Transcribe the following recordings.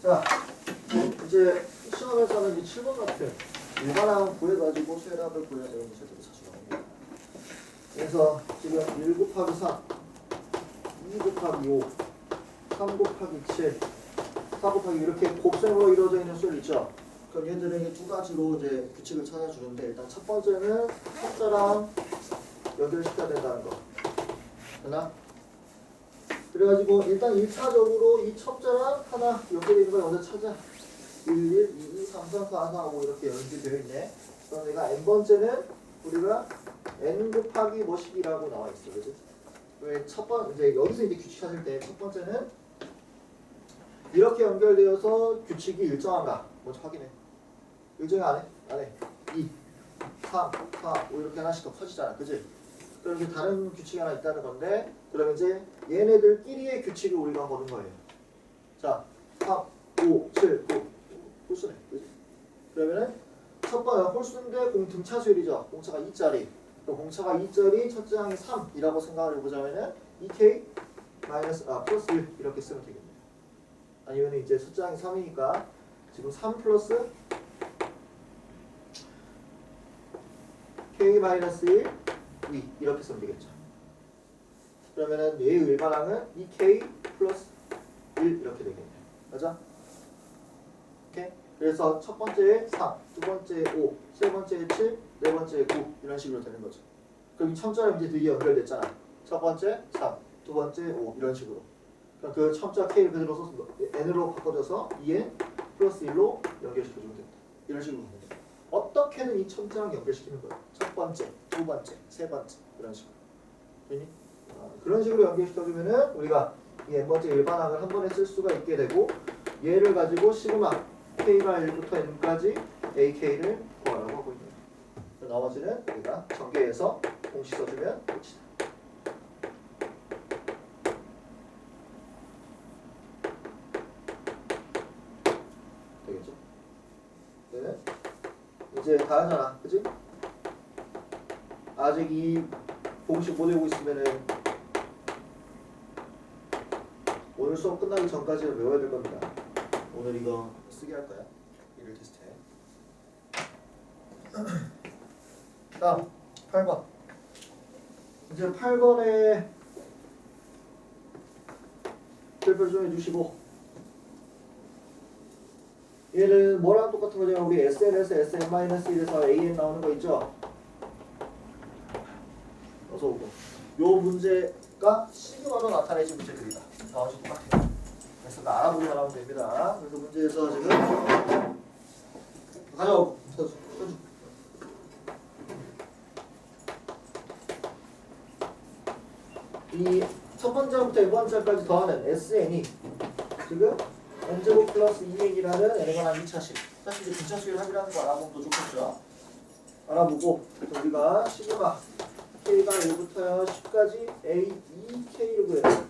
자, 이제 시험에서는 이 7번 같은 일반항 구해가지고 수열합을 구해야 되는 문제들이 자주 나옵니다. 그래서 지금 1 곱하기 3, 2 곱하기 5, 3 곱하기 7, 4 곱하기 이렇게 곱셈으로 이루어져 있는 수열 있죠? 그럼 얘들은 두 가지로 이제 규칙을 찾아주는데 일단 첫 번째는 숫자랑 연결시켜야 된다는 거. 되나? 그래가지고 일단 1차적으로 이 첩자랑 하나 연결되어 있는 걸 먼저 찾아. 1, 1, 2, 2, 3, 4, 4, 4 하고 이렇게 연결되어 있네. 그럼 내가 n번째는 우리가 n 곱하기 뭐씩이라고 나와 있어. 그지? 왜 첫 번, 이제 여기서 이제 규칙 찾을 때 첫 번째는 이렇게 연결되어서 규칙이 일정한가? 먼저 확인해. 일정이 안 해? 안 해. 2, 3, 4, 5 이렇게 하나씩 더 커지잖아. 그지? 그럼 이제 다른 규칙이 하나 있다는 건데 그럼 이제 얘네들끼리의 규칙을 우리가 보는 거예요. 자, 3, 5, 7, 9 홀수네. 그지? 그러면은 첫 번째 홀수인데 공등차 수열이죠. 공차가 2짜리. 그럼 공차가 2짜리 첫째 항이 3이라고 생각을 해보자면은 2k 플러스 1 이렇게 쓰면 되겠네요. 아니면 이제 첫째 항이 3이니까 지금 3 플러스 k 마이너스 1 2 이렇게 쓰면 되겠죠. 그러면은 얘의 일반항은 2k 플러스 1 이렇게 되겠네요. 맞아? 오케이? 그래서 첫 번째에 3, 두 번째에 5, 세 번째에 7, 네 번째에 9 이런 식으로 되는 거죠. 그럼 이 첨자랑 이제 드디어 연결됐잖아. 첫 번째 3, 두 번째 5 이런 식으로. 그럼 그 첨자 k를 그대로 써서 n으로 바꿔줘서 2n 플러스 1로 연결시켜주면 된다. 이런 식으로 가면 돼. 어떻게든 이 첨자랑 연결시키는 거야. 첫 번째, 두 번째, 세 번째 이런 식으로. 됐니? 그런 식으로 연결시켜주면은 우리가 이 n번째 일반항을 한 번에 쓸 수가 있게 되고 얘를 가지고 시그마 k가 1부터 n까지 ak를 구하라고 하고 있는 거예요. 나머지는 우리가 전개해서 공식 써주면 끝이다. 되겠죠? 네. 이제 다 하잖아. 그치? 아직 이 공식 못 외우고 있으면은 오늘 수업 끝나기 전까지는 외워야 될 겁니다. 오늘 이거 쓰게 할 거야. 일일 테스트에. 다음 8번. 이제 8번에 별표 좀 해주시고 얘는 뭐랑 똑같은 거냐면 우리 SN에서 SN-1에서 AN 나오는 거 있죠? 어서 오고. 요 문제가 시그마로 나타내진 문제들이다. 나머지 똑같아요. 그래서 알아보기만 하면 됩니다. 그래서 문제에서 지금 가져오고 서주. 이 첫 번째부터 네 번째까지 더하는 SN이 지금 n제곱 플러스 2n이라는 n에 관한 2차식. 사실 이제 분차수열 합이라는 거 알아보면 더 좋겠죠. 알아보고 우리가 시그마 k가 1부터 10까지 a, 2k를 구해요.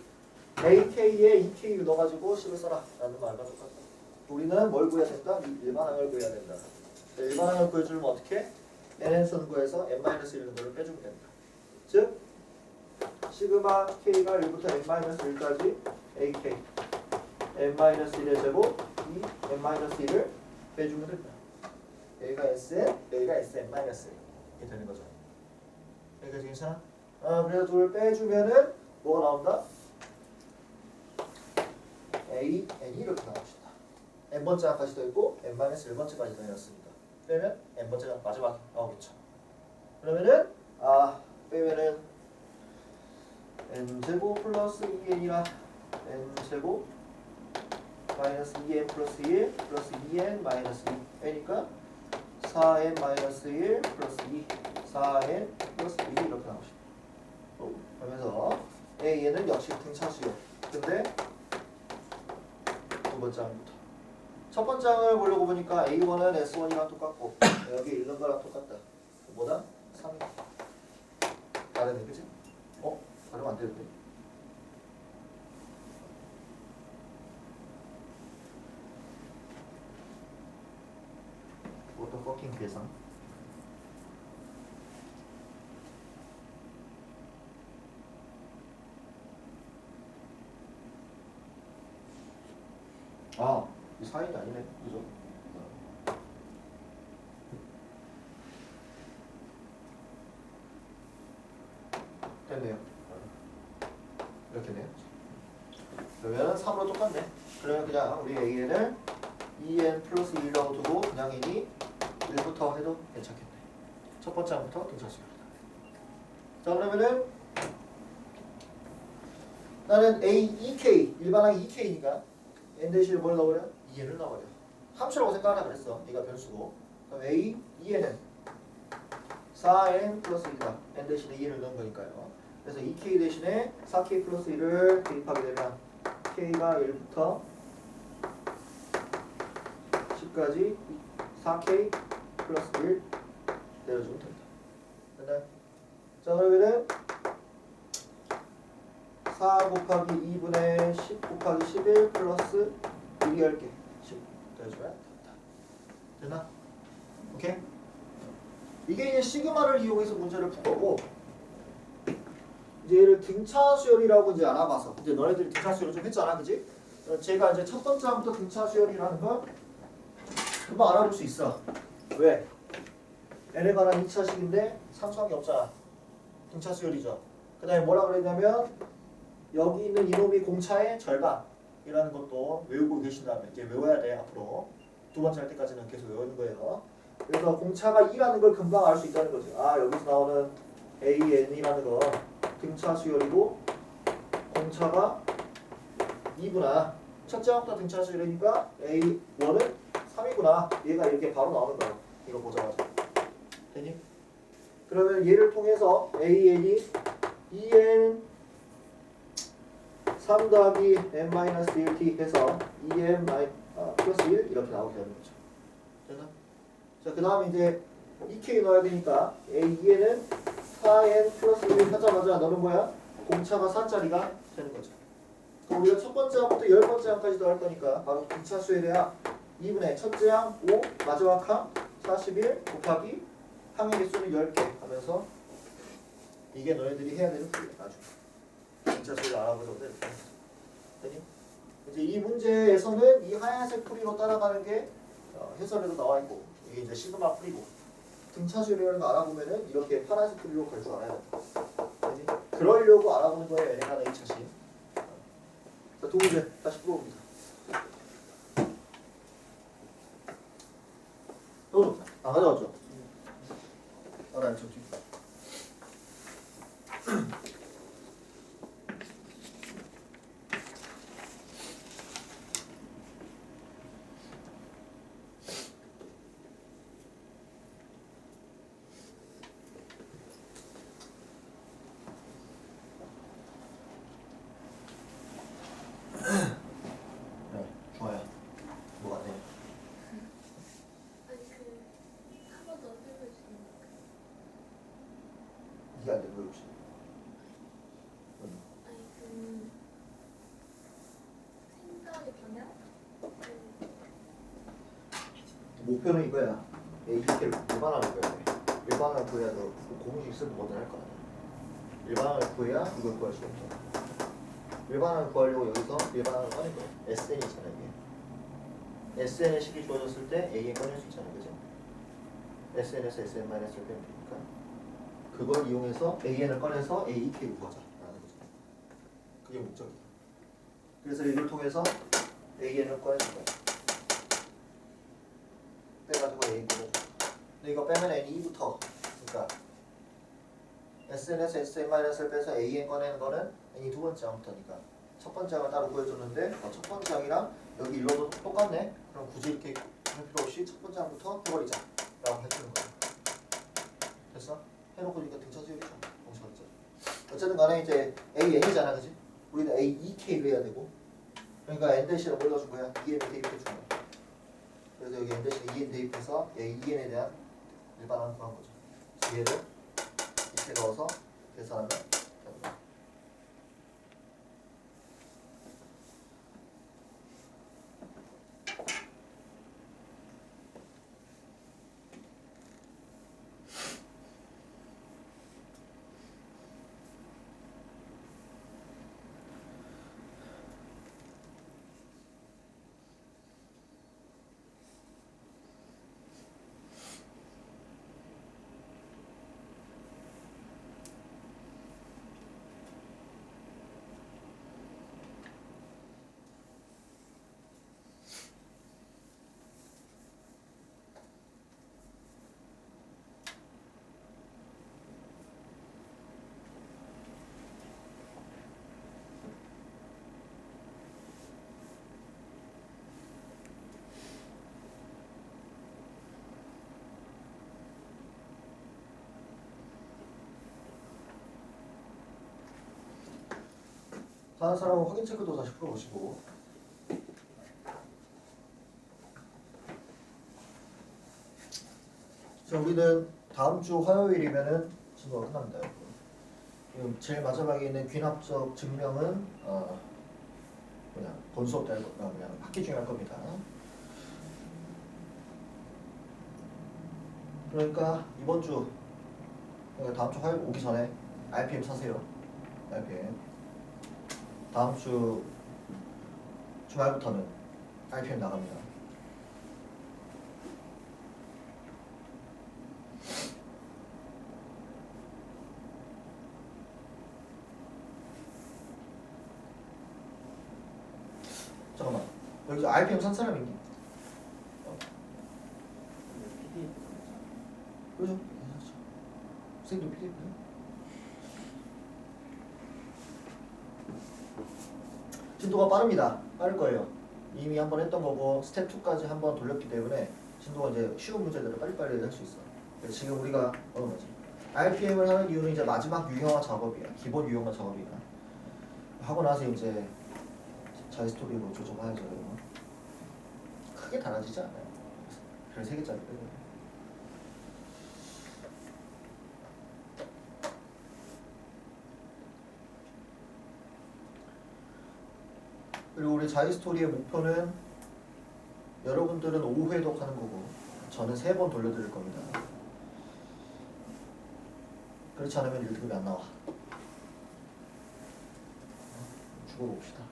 ak에 2k를 넣어가지고 10을 써라 라는 말과 똑같다. 우리는 뭘 구해야 된다? 일반항을 구해야 된다. 일반항을 구해주면 어떻게? nn 구해서 n-1을 거를 빼주면 된다. 즉 시그마 k가 1부터 n-1까지 ak n-1의 제곱 2 n-1을 빼주면 된다. 여기가 sn, 여기가 sn-1 이렇게 되는 거죠. 여기까지 괜찮아? 그래서 둘을 빼주면은 뭐가 나온다? a, n이 이렇게 나옵시다. n번째 항까지 더 있고 n-1번째까지 더 해놨습니다. 빼면 n번째가 마지막 나오겠죠. 그러면은 빼면은 n제곱 플러스 2n이라 n제곱 마이너스 2n 플러스 1 플러스 2n 마이너스 2 n이니까 4n 마이너스 1 플러스 2 4n 플러스 2 이렇게 나오십니다. 그러면서 a는 역시 등차수열. 근데 두 번째 항부터 첫 번째 항을 보려고 보니까 a1은 s1이랑 똑같고 여기 있는 거랑 똑같다. 뭐다? 3 다르네. 그치? 다르면 안 되는데. What the fucking 계산? 이 사인이 아니네. 그죠? 됐네요. 이렇게 네요. 그러면 3으로 똑같네. 그러면 그냥 우리 AN을 2n 플러스 1이라고 두고 그냥 n이 1부터 해도 괜찮겠네. 첫 번째 항부터 등차수열이다. 자, 그러면은 나는 A, EK, 일반항이 EK니까 n 대신에 뭘 넣어버려? 2n을 넣어버려. 함수라고 생각하라 그랬어. 얘가 변수고. 그럼 A, 2n은 4n 플러스 1이다. n 대신에 2n을 넣은 거니까요. 그래서 2k 대신에 4k 플러스 1을 대입하게 되면 k가 1부터 10까지 4k 플러스 1 내려주면 됩니다. 됐나요? 자, 그러면은 4 곱하기 2분의 10 곱하기 11 플러스 1이 10개 10 내려주면 됩니다. 됐나? 오케이? 이게 이제 시그마를 이용해서 문제를 푼 거고, 이제 얘를 등차 수열이라고 이제 알아봐서, 이제 너네들이 등차 수열 좀 했잖아, 그지? 제가 이제 첫 번째 항부터 등차 수열이라는 걸 금방 알아볼 수 있어. 왜? n에 관한 2차식인데 상수항이 없잖아. 등차 수열이죠. 그 다음에 뭐라 그랬냐면 여기 있는 이놈이 공차의 절반이라는 것도 외우고 계신 다음에 이제 외워야 돼. 앞으로 두 번째 할 때까지는 계속 외우는 거예요. 그래서 공차가 2라는 걸 금방 알 수 있다는 거죠. 아, 여기서 나오는 AN이라는 거 등차 수열이고 공차가 2구나. 첫째 항부터 등차 수열이니까 A1은 3이구나. 얘가 이렇게 바로 나오는 거야. 이거 보자마자. 되니? 그러면 얘를 통해서 AN이 2N 3 더하기 n-1t 해서 2n 플러스 1 이렇게 나오게 되는 거죠. 됐나? 자, 그 다음에 이제 2k 넣어야 되니까 A2N은 4n 플러스 1 하자마자 너는 뭐야? 공차가 4짜리가 되는 거죠. 그럼 우리가 첫 번째 항부터 10번째 항까지도 할 거니까 바로 등차 수열해야 2분의 첫째 항 5, 마지막 항 41 곱하기 항의 개수는 10개 하면서 이게 너희들이 해야 되는 풀이야. 나중에 등차 수열 알아보려고 돼. 되니? 이제 이 문제에서는 이 하얀색 풀이로 따라가는 게 해설에도 나와 있고, 이게 이제 시그마 풀이고, 등차 수열이라는 거 알아보면은 이렇게 파란색 풀이로 갈 줄 알아야 돼. 되니? 그러려고 알아보는 거예요. 얘네가 2차식. 자, 두 문제 다시 풀어봅니다. 안 가져왔죠? 알아요, 저기. 네, 좋아요. 뭐가 돼? 아니 한 번 더 해보시면 이게 안 돼, 왜 혹시? 아니 생각의 방향? 목표는 이거야. 이렇게 일반화를 구해야 돼. 일반화를 구해야 돼. 공식 있으면 뭐든 할 거 아니야. 일반화를 구해야 이걸 구할 수 없잖아. 일반화를 구하려고 여기서 일반화를 꺼낼 거야. SN이 있잖아, 이게. SN의 식이 주어졌을 때 AN 꺼낼 수 있잖아, 그지? SN에서 SN-을 빼면 되니까. 그걸 이용해서 AN을 꺼내서 AEK 구하자 라는 거죠. 그게 목적이야. 그래서 이걸 통해서 AN을 꺼내줄 거야. 빼가지고 A 꺼내줘. 근데 이거 빼면 N2부터. 그러니까 SN에서 SN-을 빼서 AN 꺼내는 거는 N이 두 번째 항부터니까. 첫 번째 항을 따로 구해줬는데 첫 번째 항이랑 여기 일로도 똑같네. 그럼 굳이 이렇게 할 필요 없이 첫 번째 항부터 해버리자 라고 해주는 거야. 됐어? 해놓고 니까 등차 수열이죠. 어쨌든 간에 이제 AN이잖아, 그지? 우리는 AEK를 해야 되고, 그러니까 N 대신에 뭘 넣어준 거야? 2N을 대입해 준 거야. 그래서 여기 N 대신에 2N 대입해서 A2N에 대한 일반항 구한 거죠. 그래서 얘를 이렇게 넣어서 계산하면 되는 거야. 다른 사람은 확인 체크도 다시 풀어보시고. 자, 우리는 다음 주 화요일이면은 진도가 끝납니다. 지금 제일 마지막에 있는 귀납적 증명은 본 수업 때 할 거나 그냥 학기 중에 할 겁니다. 그러니까 이번 주 그러니까 다음 주 화요일 오기 전에 RPM 사세요. RPM. 다음 주 주말부터는 RPM 나갑니다. 잠깐만. 여기서 RPM 산 사람 있니? 그죠? 선생님도 PDF네. 진도가 빠릅니다. 빠를 거예요. 이미 한번 했던 거고 스텝 2까지 한번 돌렸기 때문에 진도가 이제 쉬운 문제들을 빨리빨리 할 수 있어. 그래서 지금 우리가 뭐지? RPM을 하는 이유는 이제 마지막 유형화 작업이야. 기본 유형화 작업이야. 하고 나서 이제 자이스토리로 조정해야죠. 크게 달라지지 않아요. 별 3개짜리 빼고. 그리고 우리 자이스토리의 목표는 여러분들은 5회독 하는 거고 저는 3번 돌려드릴 겁니다. 그렇지 않으면 1등급이 안 나와. 죽어봅시다.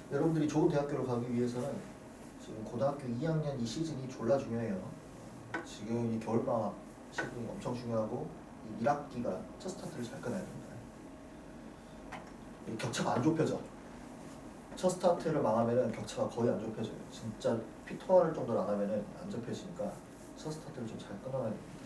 여러분들이 좋은 대학교를 가기 위해서는 지금 고등학교 2학년 이 시즌이 졸라 중요해요. 지금 이 겨울방학 시즌이 엄청 중요하고 이 1학기가 첫 스타트를 잘 끊어야 됩니다. 이 격차가 안 좁혀져. 첫 스타트를 망하면은 격차가 거의 안 좁혀져요. 진짜 피터할 정도로 안 하면은 안 좁혀지니까 첫 스타트를 좀 잘 끊어야 됩니다.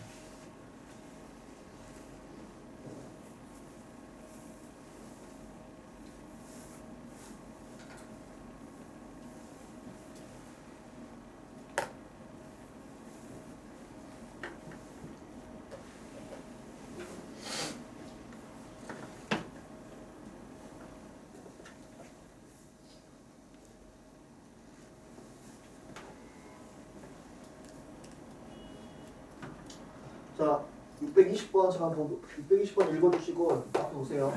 자, 620번 잠깐 보고 620번 읽어주시고 앞에 오세요.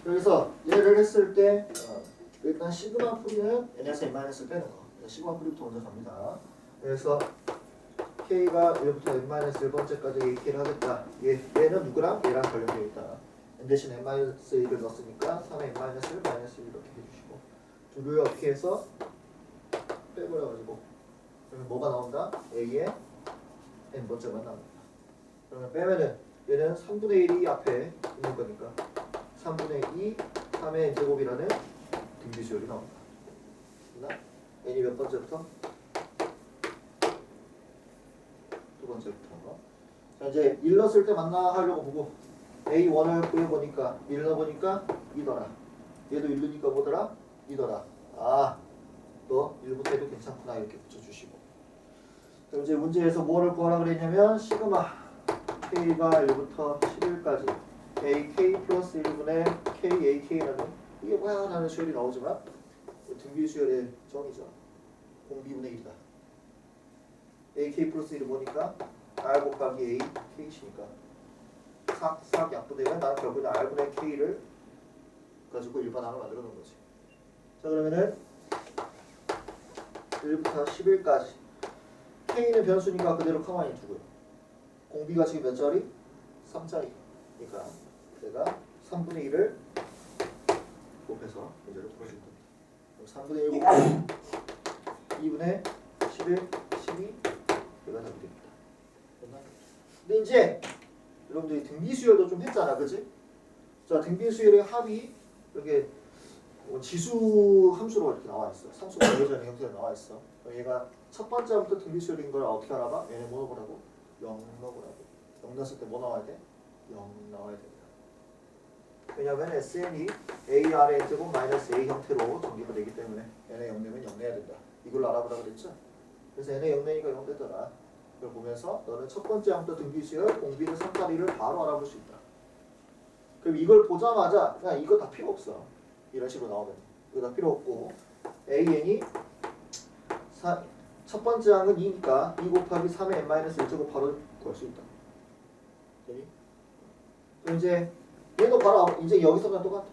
여기서 얘를 했을 때 일단 시그마 풀이는 n에서 n-을 빼는 거. 시그마 풀이부터 먼저 갑니다. 그래서 k가 1부터 n-1번째까지 k를 하겠다. 얘는 누구랑? 얘랑 관련되어 있다. n 대신 n-1을 넣었으니까 3의 n-1 마이너스 1 이렇게 해주시고 둘을 어떻게 해서 빼버려가지고 그러면 뭐가 나온다? a의 n번째만 나옵니다. 그러면 빼면은 얘는 3분의 1이 앞에 있는 거니까 3분의 2 3의 n제곱이라는 등비수열이 나온다. 됐나? n이 몇 번째부터? 두 번째부터. 자, 이제 1 넣었을 때 만나 하려고 보고 A1을 구해보니까 1 넣어보니까 2더라. 얘도 1 넣으니까 뭐더라? 2더라. 아, 너 1부터 해도 괜찮구나 이렇게 붙여주시고. 그럼 이제 문제에서 뭐를 구하라 그랬냐면 시그마 K가 1부터 11까지 AK 플러스 1분의 KAK라는 이게 뭐야 라는 수열이 나오지만 등비 수열의 정의죠. 공비분의 1이다. AK 플러스 1을 보니까 R 곱하기 A K시니까 싹 약분되면 나는 결국에 R분의 K를 가지고 일반항을 만들어 놓은 거지. 자, 그러면은 1부터 11까지 K는 변수니까 그대로 가만히 두고요. 공비가 지금 몇 자리? 3자리. 그러니까 내가 3분의 1을 곱해서 문제를 풀어줄 겁니다. 그럼 3분의 1 곱하기 2분의 11, 12 얘가 답이 됩니다. 됐나? 근데 이제 여러분들이 등비수열도 좀 했잖아, 그치? 자, 등비수열의 합이 이렇게 지수 함수로 이렇게 나와 있어. 상수가 정해져 있는 형태로 나와 있어. 얘가 첫 번째부터 등비수열인 걸 어떻게 알아봐? 얘네 뭐 넣으라고? 0 넣으라고. 0 넣었을 때 뭐 나와야 돼? 0 나와야 됩니다. 왜냐면 SN이 AR의 제곱 마이너스 A 형태로 전개가 되기 때문에 얘네 0 내면 0 내야 된다. 이걸로 알아보라 그랬죠? 그래서 얘네 0 내니까 0 되더라. 그걸 보면서 너는 첫 번째 항부터 등비수열, 공비는 3다리를 바로 알아볼 수 있다. 그럼 이걸 보자마자 그냥 이거 다 필요 없어. 이런 식으로 나오면 이거 다 필요 없고 AN이 첫 번째 항은 2니까 2 곱하기 3의 n-1제곱 바로 구할 수 있다. 되니? 그럼 이제 얘도 바로 이제 여기서랑 똑같아.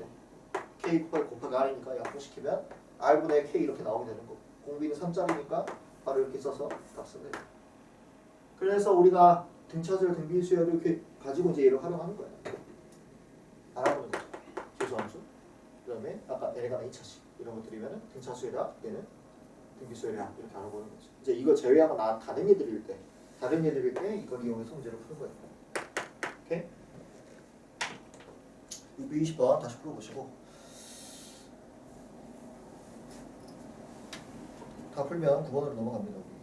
K 곱하기 R이니까 약분시키면 R분의 K 이렇게 나오게 되는 거고 공비는 3짜리니까 바로 이렇게 써서 답 쓰면 돼. 그래서 우리가 등차수열 등비수열을 이렇게 가지고 이제 얘를 활용하는 거야. 알아보는 거죠. 지수함수. 그 다음에 아까 L가 2차식 이런 것들이면 등차수열이야 얘는 등비수열이야 이렇게 알아보는 거죠. 이제 이거 제외하고 다른 얘들일 때 이걸 이용해서 문제를 푸는 거예요. 오케이? 620번 다시 풀어보시고 다 풀면 9번으로 넘어갑니다. 우리.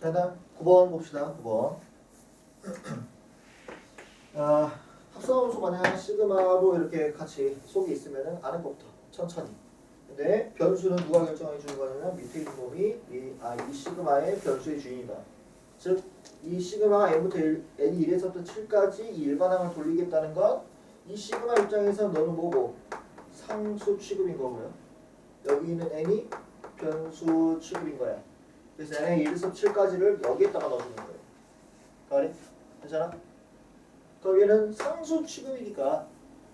일단 9번 봅시다. 9번. 합성함수 만약 시그마로 이렇게 같이 속에 있으면은 아는 것부터 천천히. 근데 변수는 누가 결정해 주는 거냐면 밑에 있는 놈이 이 시그마의 변수의 주인이다. 즉 이 시그마가 n부터 n이 1에서부터 7까지 이 일반항을 돌리겠다는 건 이 시그마 입장에서 너는 뭐고? 상수 취급인 거고요. 여기 있는 n이 변수 취급인 거야. 그래서 n의 1에서 7까지를 여기에다가 넣어주는 거예요. 가리? 괜찮아? 그럼 얘는 상수 취급이니까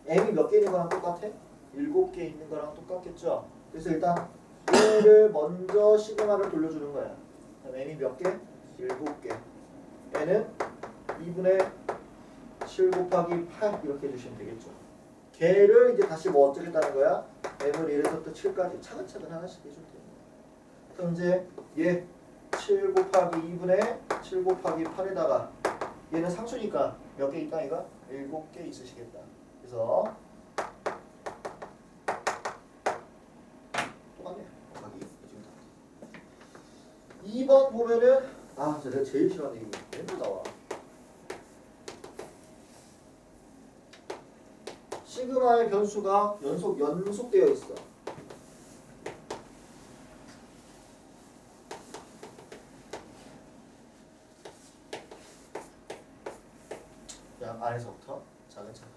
n이 몇 개 있는 거랑 똑같아? 7개 있는 거랑 똑같겠죠? 그래서 일단 얘를 먼저 시그마를 돌려주는 거야. 그럼 n이 몇 개? 7개. n은 2분의 7 곱하기 8 이렇게 해주시면 되겠죠. 걔를 이제 다시 뭐 어쩌겠다는 거야? n을 1에서부터 7까지 차근차근 하나씩 해주면 돼요. 그럼 이제 얘 7 곱하기 2분의 7 곱하기 8에다가 얘는 상수니까 몇 개 있다 이가? 7개 있으시겠다. 그래서 똑같네. 곱하기 지금 다. 2번 보면은 내가 제일 싫어하는 이거 맨날 나와. 시그마의 변수가 연속되어 있어. 그냥 안에서부터 차근차근.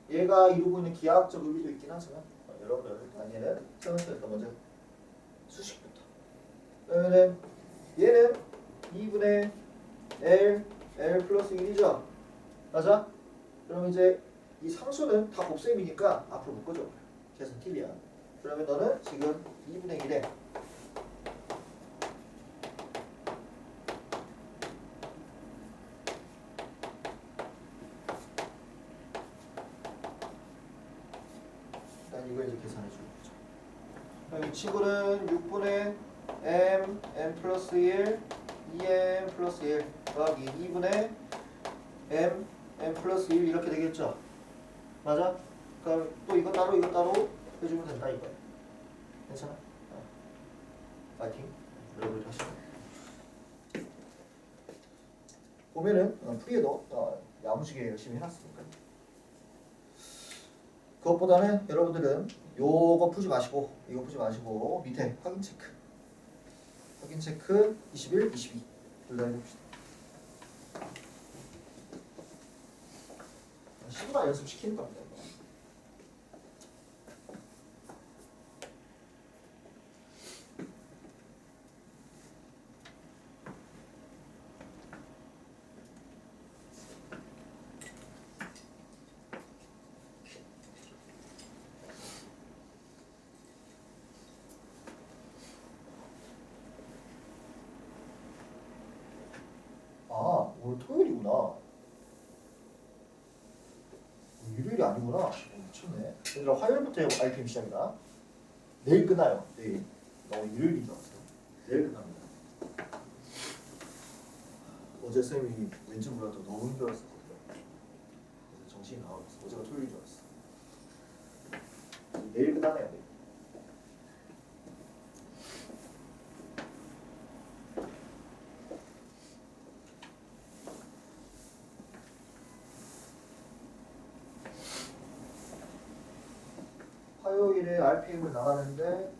얘가 이루고 있는 기하학적 의미도 있긴 하지만 여러분들 얘는 차근차근 먼저 수식부터 그러면은 얘는 2분의 L 플러스 1이죠. 맞아? 그럼 이제 이 상수는 다 곱셈이니까 앞으로 묶어줘. 계산 팁이야. 그러면 너는 지금 2분의 1에 일단 이걸 이제 계산해 주는 거죠. 그럼 이 친구는 6분의 m 플러스 1 2m 플러스 1 더하기 2분의 m 플러스 1 이렇게 되겠죠. 맞아? 그럼 또 이거 따로 해주면 된다 이거야. 괜찮아? 파이팅. 여러분이 하시고 보면은 풀이에도 야무지게 열심히 해놨으니까 그것보다는 여러분들은 요거 풀지 마시고 이거 풀지 마시고 밑에 확인 체크 21, 22 둘 다 해봅시다. 시그마 연습 시키는 겁니다. 이거. 오늘 토요일이구나. 일요일이 아니구나. 미쳤네. 얘들아 화요일부터 RPM 시작이다. 내일 끝나요. 내일. 나 오늘 일요일인 줄 알았어. 내일 끝납니다. 어제 쌤이 왠지 몰라도 너무 힘들었었거든요. 그래서 정신이 나와버렸어. 어제가 토요일인 줄 알았어. 내일 끝나네요. 내일. 화요일에 RPM을 나가는데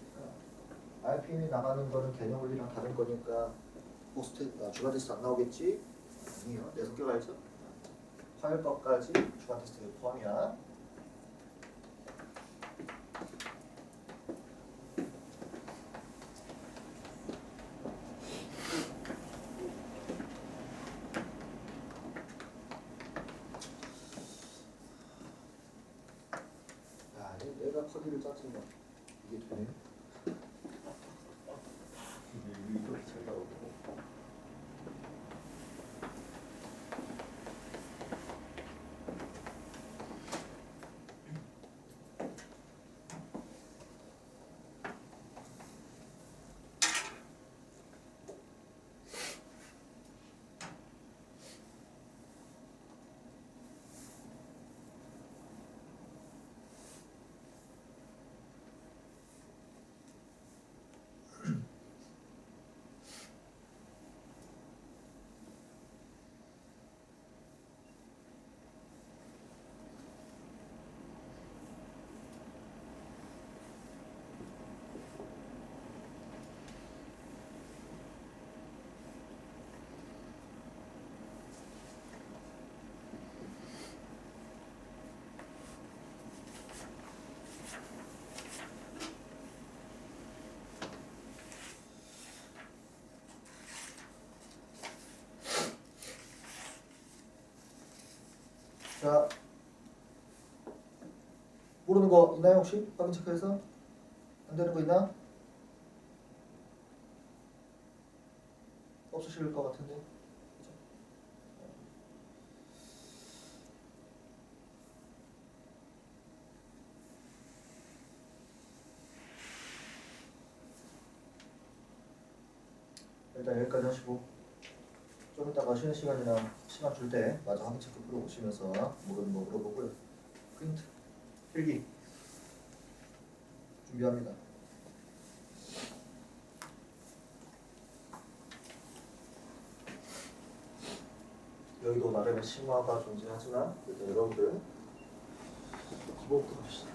RPM이 나가는 거는 개념 원리랑 다른 거니까 주간 테스트 안 나오겠지? 아니요. 내 성격 알죠? 화요일 것까지 주간 테스트에 포함이야. 야, 내가 커디를 짰지만 이게 되네? 이게 이렇게 잘 나오고. 자, 모르는 거 있나요 혹시? 확인 체크해서 안 되는 거 있나? 없으실 것 같은데. 그죠? 일단 여기까지 하시고 좀 이따가 쉬는 시간이나 시간 줄 때 마저 확인 체크 풀어 오시면서 모르는 거 물어보고요. 프린트, 필기 준비합니다. 여기도 나름의 심화가 존재하지만 일단 여러분들 기본부터 합시다.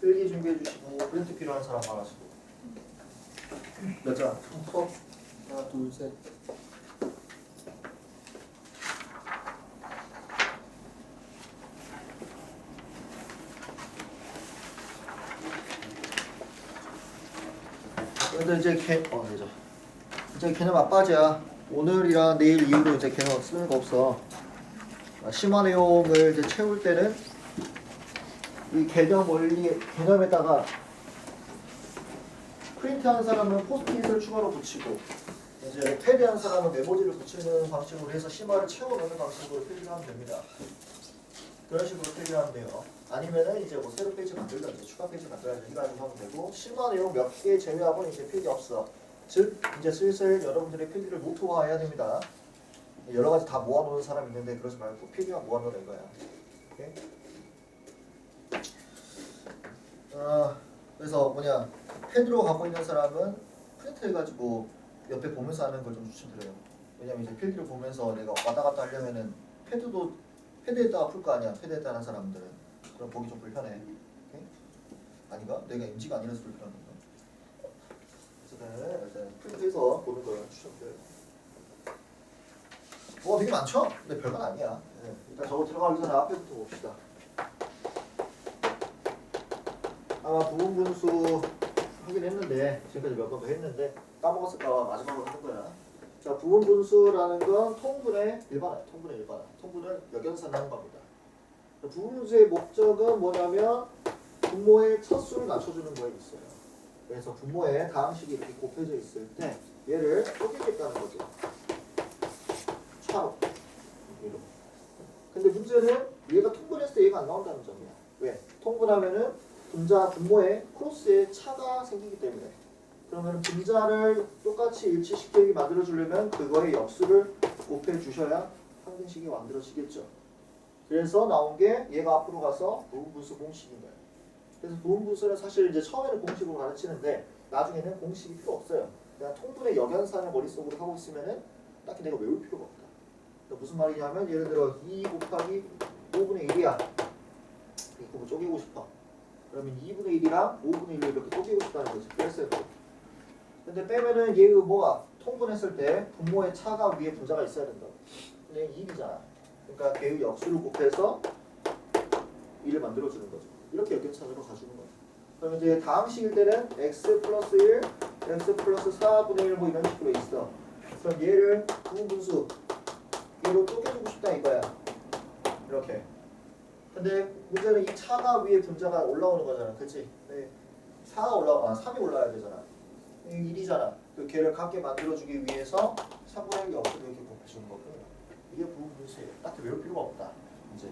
필기 준비해 주시고 프린트 필요한 사람 많으시고 몇 장? 터 하나 둘 셋. 여러분들 이제 되죠. 이제 개념 앞바지야. 오늘이랑 내일 이후로 이제 개념 쓰는 거 없어. 심화 내용을 이제 채울 때는 이 개념 원리 개념에다가 프린트한 사람은 포스트잇을 추가로 붙이고 이제 패드한 사람은 메모지를 붙이는 방식으로 해서 심화를 채워넣는 방식으로 표기를 하면 됩니다. 그런 식으로 표기를 하면 돼요. 아니면은 이제 뭐 새로 페이지 만들든지 추가 페이지 만들든지 이거 하면 되고 심화 내용 몇 개 제외하고는 이제 필기 없어. 즉 이제 슬슬 여러분들의 필기를 노트화해야 됩니다. 여러 가지 다 모아놓는 사람 있는데 그러지 말고 필기만 모아놓는 거야. 오케이? 그래서 뭐냐 패드로 갖고 있는 사람은 프린트 해가지고 옆에 보면서 하는 걸 좀 추천드려요. 왜냐면 이제 필기를 보면서 내가 왔다 갔다 하려면은 패드에다가 풀 거 아니야. 패드에다 하는 사람들은 그럼 보기 좀 불편해. 오케이? 아닌가? 내가 MG가 아니라서 불편한 건가? 그래서 일단 프린트해서 보는 걸 추천드려요. 뭐가 되게 많죠? 근데 별건 아니야. 네. 일단 저거 들어가기 전에 앞에부터 봅시다. 아마 부분분수 하긴 했는데 지금까지 몇 번 더 했는데 까먹었을까 마지막으로 하는 거야. 자, 부분분수라는 건 통분의 일반화, 통분을 역연산하는 겁니다. 부분분수의 목적은 뭐냐면 분모의 첫 수를 낮춰주는 거에 있어요. 그래서 분모에 다항식이 이렇게 곱해져 있을 때 얘를 쪼개겠다는 거죠. 차로. 이렇게. 근데 문제는 얘가 통분했을 때 얘가 안 나온다는 점이야. 왜? 통분하면은 분모에 크로스에 차가 생기기 때문에 그러면 분자를 똑같이 일치시키게 만들어주려면 그거의 역수를 곱해 주셔야 항등식이 만들어지겠죠. 그래서 나온 게 얘가 앞으로 가서 부분분수 공식인 거예요. 그래서 부분분수는 사실 이제 처음에는 공식으로 가르치는데 나중에는 공식이 필요 없어요. 그냥 통분의 역연산을 머릿속으로 하고 있으면은 딱히 내가 외울 필요가 없다. 그러니까 무슨 말이냐면 예를 들어 2 곱하기 5분의 1이야. 이거 쪼개고 싶어. 그러면 2분의 1이랑 5분의 1을 이렇게 쪼개고 싶다는 거지. 뺐어요. 근데 빼면은 얘가 뭐가 통분했을 때 분모의 차가 위에 분자가 있어야 된다. 근데 2이잖아. 그러니까 걔의 역수를 곱해서 1을 만들어주는 거죠. 이렇게 역연산으로 가주는 거죠. 그럼 이제 다항식일 때는 x 플러스 1, x 플러스 4분의 1 뭐 이런 식으로 있어. 그럼 얘를 부분분수 얘로 쪼개주고 싶다 이거야. 이렇게. 근데 문제는 이 차가 위에 분자가 올라오는 거잖아. 그치? 네. 4가 올라와, 3이 올라와야 되잖아. 1이잖아. 그 걔를 같게 만들어주기 위해서 3분의 1 역수를 이렇게 곱해주는 거고 이게 부분분수예요. 딱히 외울 필요가 없다. 이제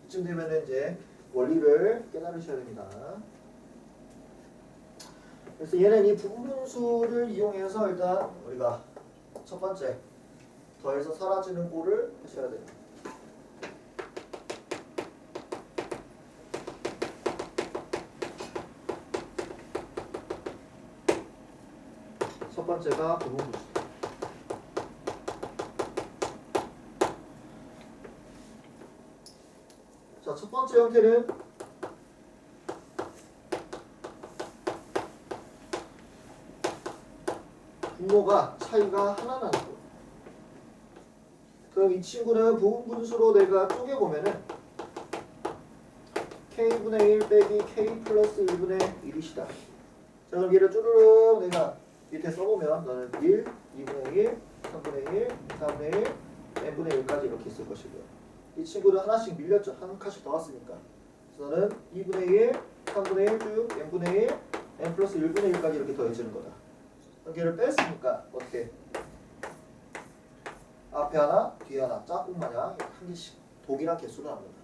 이쯤 되면은 이제 원리를 깨달으셔야 됩니다. 그래서 얘는 이 부분분수를 이용해서 일단 우리가 첫 번째 더해서 사라지는 꼴을 하셔야 됩니다. 첫 번째가 부분분수. 자, 첫 번째 형태는 분모가 차이가 하나 나는 거. 그럼 이 친구는 부분분수로 내가 쪼개보면은 k분의 1 빼기 k 플러스 1분의 1이시다. 자, 그럼 얘를 쭈르륵 내가 밑에 써보면 너는 1, 2분의 1, 3분의 1, 4분의 1, n분의 1까지 이렇게 있을 것이고요. 이 친구는 하나씩 밀렸죠. 한 칸씩 더 왔으니까. 그래서 너는 2분의 1, 3분의 1 쭉 n분의 1, n 플러스 1분의 1까지 이렇게 더해지는 거다. 여기를 뺐으니까 어떻게? 앞에 하나, 뒤에 하나 짝꿍 마냥 한 개씩 독이랑 개수로 나눈다.